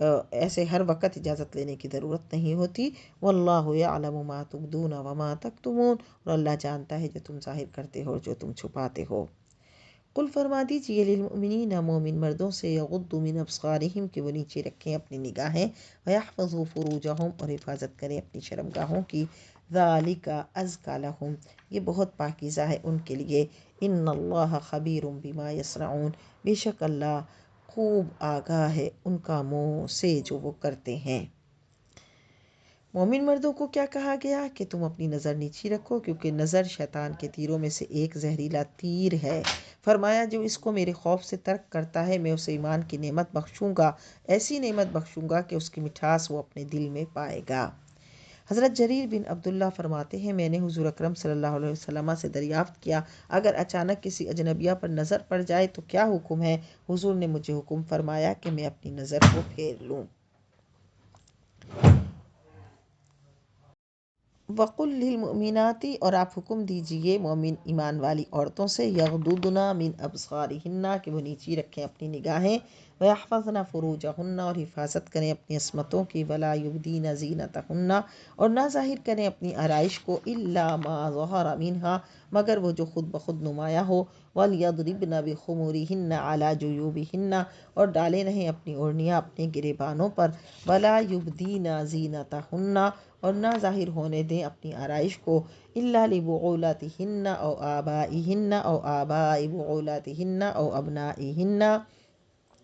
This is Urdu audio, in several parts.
ایسے ہر وقت اجازت لینے کی ضرورت نہیں ہوتی۔ واللہ یعلم ما تبدون وما تکتمون، اور اللہ جانتا ہے جو تم ظاہر کرتے ہو اور جو تم چھپاتے ہو۔ قل فرما دیجئے للمؤمنین، مومن مردوں سے، یغضوا من ابصارہم کہ وہ نیچے رکھیں اپنی نگاہیں، ویحفظوا فروجہم اور حفاظت کریں اپنی شرمگاہوں کی، ذالک ازکی لہم یہ بہت پاکیزہ ہے ان کے لیے، ان اللہ خبیر بما یصنعون بے شک اللہ خوب آگاہ ہے ان کاموں سے جو وہ کرتے ہیں۔ مومن مردوں کو کیا کہا گیا کہ تم اپنی نظر نیچی رکھو، کیونکہ نظر شیطان کے تیروں میں سے ایک زہریلا تیر ہے۔ فرمایا جو اس کو میرے خوف سے ترک کرتا ہے میں اسے ایمان کی نعمت بخشوں گا، ایسی نعمت بخشوں گا کہ اس کی مٹھاس وہ اپنے دل میں پائے گا۔ حضرت جریر بن عبداللہ فرماتے ہیں میں نے حضور اکرم صلی اللہ علیہ وسلم سے دریافت کیا اگر اچانک کسی اجنبیہ پر نظر پڑ جائے تو کیا حکم ہے؟ حضور نے مجھے حکم فرمایا کہ میں اپنی نظر کو پھیر لوں۔ وقل للمؤمنات اور آپ حکم دیجئے مومن ایمان والی عورتوں سے، یغضضن من ابصارہن کہ وہ نیچی رکھیں اپنی نگاہیں، ویحفظن فروجہن اور حفاظت کریں اپنی عصمتوں کی، ولا یبدین زینتہن اور نہ ظاہر کریں اپنی آرائش کو، الا ما ظہر منہا مگر وہ جو خود بخود نمایاں ہو، ولیضربن بخمورہن علی جیوبہن اور ڈالے رہیں اپنی اوڑھنیاں اپنے گریبانوں پر، ولا یبدین زینتہن اور نہ ظاہر ہونے دیں اپنی آرائش کو، الا لبعولتہن او آبائہن او آباء بعولتہن او ابنائہن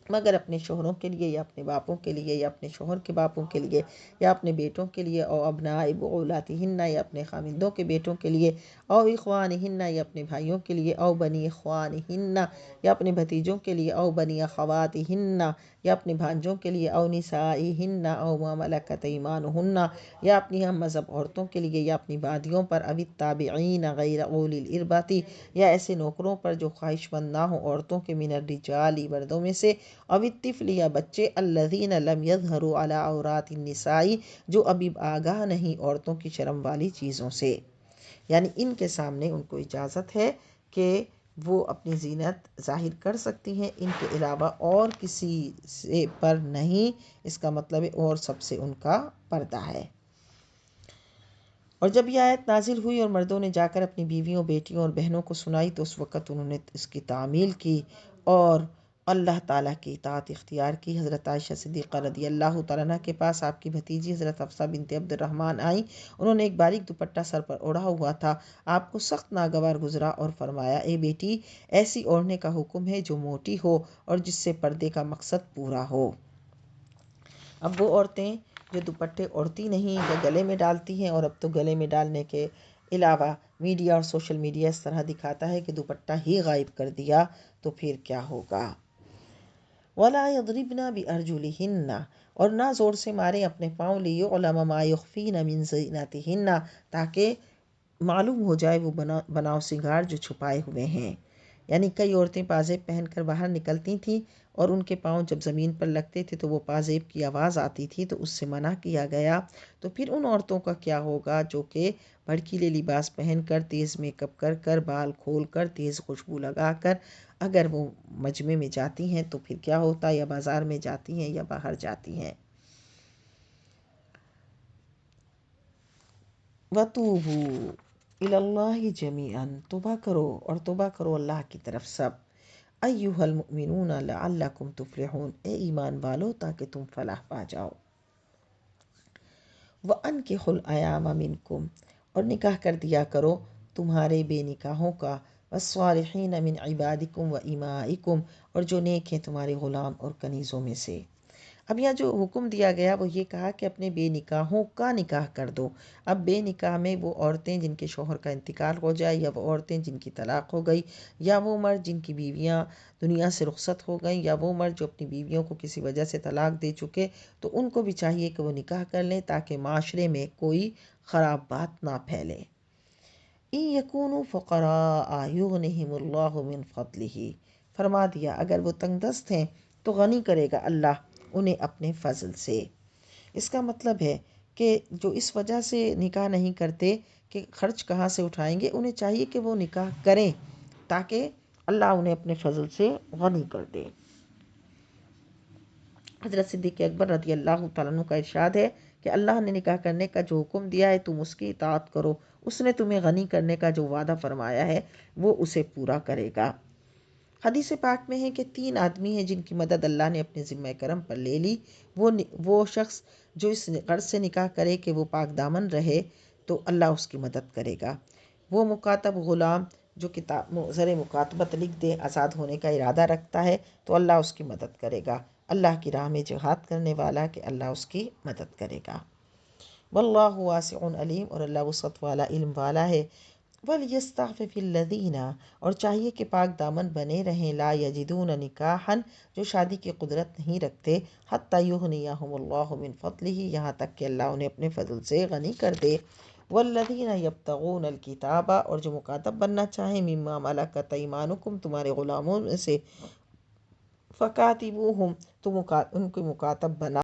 مگر اپنے شوہروں کے لیے یا اپنے باپوں کے لیے یا اپنے شوہر کے باپوں کے لیے یا اپنے بیٹوں کے لیے، او ابناء بعولتہن یا اپنے خامندوں کے بیٹوں کے لیے، او اخوانہن یا اپنے بھائیوں کے لیے، او بنی اخوانہن یا اپنے بھتیجوں کے لیے، او بنی اخواتہن یا اپنے بھانجوں کے لیے، او نسائہن او ما ملکت ایمانہن یا اپنی ہم مذہب عورتوں کے لیے یا اپنی بادیوں پر، او التابعین غیر اولی الاربۃ یا ایسے نوکروں پر جو خواہش مند نہ ہوں عورتوں کے، من الرجال مردوں میں سے، او الطفل یا بچے، الذین لم یظہروا علی عورات النساء جو ابھی آگاہ نہیں عورتوں کی شرم والی چیزوں سے، یعنی ان کے سامنے ان کو اجازت ہے کہ وہ اپنی زینت ظاہر کر سکتی ہیں، ان کے علاوہ اور کسی سے پر نہیں، اس کا مطلب ہے اور سب سے ان کا پردہ ہے۔ اور جب یہ آیت نازل ہوئی اور مردوں نے جا کر اپنی بیویوں، بیٹیوں اور بہنوں کو سنائی تو اس وقت انہوں نے اس کی تعمیل کی اور اللہ تعالیٰ کی اطاعت اختیار کی۔ حضرت عائشہ صدیقہ رضی اللہ تعالیٰ عنہ کے پاس آپ کی بھتیجی حضرت حفصہ بنت عبد الرحمن آئیں، انہوں نے ایک باریک دوپٹہ سر پر اوڑھا ہوا تھا، آپ کو سخت ناگوار گزرا اور فرمایا اے بیٹی ایسی اوڑھنے کا حکم ہے جو موٹی ہو اور جس سے پردے کا مقصد پورا ہو۔ اب وہ عورتیں جو دوپٹے اوڑھتی نہیں یا گلے میں ڈالتی ہیں، اور اب تو گلے میں ڈالنے کے علاوہ میڈیا اور سوشل میڈیا اس طرح دکھاتا ہے کہ دوپٹہ ہی غائب کر دیا تو پھر کیا ہوگا۔ وَلَا يَضْرِبْنَ بِأَرْجُلِهِنَّ اور نہ زور سے ماریں اپنے پاؤں، لِيُعْلَمَ مَا يُخْفِينَ مِن زِينَتِهِنَّ تاکہ معلوم ہو جائے وہ بناؤ سنگار جو چھپائے ہوئے ہیں۔ یعنی کئی عورتیں پازیب پہن کر باہر نکلتی تھیں اور ان کے پاؤں جب زمین پر لگتے تھے تو وہ پازیب کی آواز آتی تھی تو اس سے منع کیا گیا۔ تو پھر ان عورتوں کا کیا ہوگا جو کہ بھڑکیلے لباس پہن کر، تیز میک اپ کر کر، بال کھول کر، تیز خوشبو لگا کر اگر وہ مجمع میں جاتی ہیں تو پھر کیا ہوتا، یا بازار میں جاتی ہیں یا باہر جاتی ہیں۔ وَتُوبُوا إِلَى اللَّهِ جَمِيعًا توبہ کرو اور توبہ کرو اللہ کی طرف سب، أَيُّهَا الْمُؤْمِنُونَ لَعَلَّكُمْ تُفْلِحُونَ اے ایمان والو تاکہ تم فلاح پا جاؤ۔ وَأَنكِحُوا الْأَيَامَ مِنكُمْ اور نکاح کر دیا کرو تمہارے بے نکاحوں کا، وَالصَّالِحِينَ مِنْ عِبَادِكُمْ وَإِمَائِكُمْ اور جو نیک ہیں تمہارے غلام اور کنیزوں میں سے۔ اب یہاں جو حکم دیا گیا وہ یہ کہا کہ اپنے بے نکاحوں کا نکاح کر دو۔ اب بے نکاح میں وہ عورتیں جن کے شوہر کا انتقال ہو جائے، یا وہ عورتیں جن کی طلاق ہو گئی، یا وہ مرد جن کی بیویاں دنیا سے رخصت ہو گئیں، یا وہ مرد جو اپنی بیویوں کو کسی وجہ سے طلاق دے چکے، تو ان کو بھی چاہیے کہ وہ نکاح کر لیں تاکہ معاشرے میں کوئی خراب بات نہ پھیلے۔ إِن يَكُونُوا فُقَرَاءَ يُغْنِهِمُ اللَّهُ مِنْ فَضْلِهِ فرما دیا اگر وہ تنگ دست ہیں تو غنی کرے گا اللہ انہیں اپنے فضل سے۔ اس کا مطلب ہے کہ جو اس وجہ سے نکاح نہیں کرتے کہ خرچ کہاں سے اٹھائیں گے، انہیں چاہیے کہ وہ نکاح کریں تاکہ اللہ انہیں اپنے فضل سے غنی کر دے۔ حضرت صدیق اکبر رضی اللہ تعالیٰ عنہ کا ارشاد ہے کہ اللہ نے نکاح کرنے کا جو حکم دیا ہے تم اس کی اطاعت کرو، اس نے تمہیں غنی کرنے کا جو وعدہ فرمایا ہے وہ اسے پورا کرے گا۔ حدیث پاک میں ہے کہ 3 آدمی ہیں جن کی مدد اللہ نے اپنے ذمہ کرم پر لے لی۔ وہ شخص جو اس غرض سے نکاح کرے کہ وہ پاک دامن رہے تو اللہ اس کی مدد کرے گا۔ وہ مکاتب غلام جو کتاب زر مکاتبت لکھ دے، آزاد ہونے کا ارادہ رکھتا ہے تو اللہ اس کی مدد کرے گا۔ اللہ کی راہ میں جہاد کرنے والا کہ اللہ اس کی مدد کرے گا۔ واللہ واسع علیم، اور اللہ وسعت والا، علم والا ہے۔ وَلْيَسْتَعْفِفِ الَّذِينَ، اور چاہیے کہ پاک دامن بنے رہیں، لا یجدون نکاحا، جو شادی کی قدرت نہیں رکھتے، حتی یغنیہم اللہ من فضلہ، یہاں تک کہ اللہ انہیں اپنے فضل سے غنی کر دے۔ والذین یبتغون الکتاب، اور جو مکاتب بننا چاہیں، مما ملکت ایمانکم، تمہارے غلاموں میں سے، فکاتبوہم، تم ان کے مکاتب بنا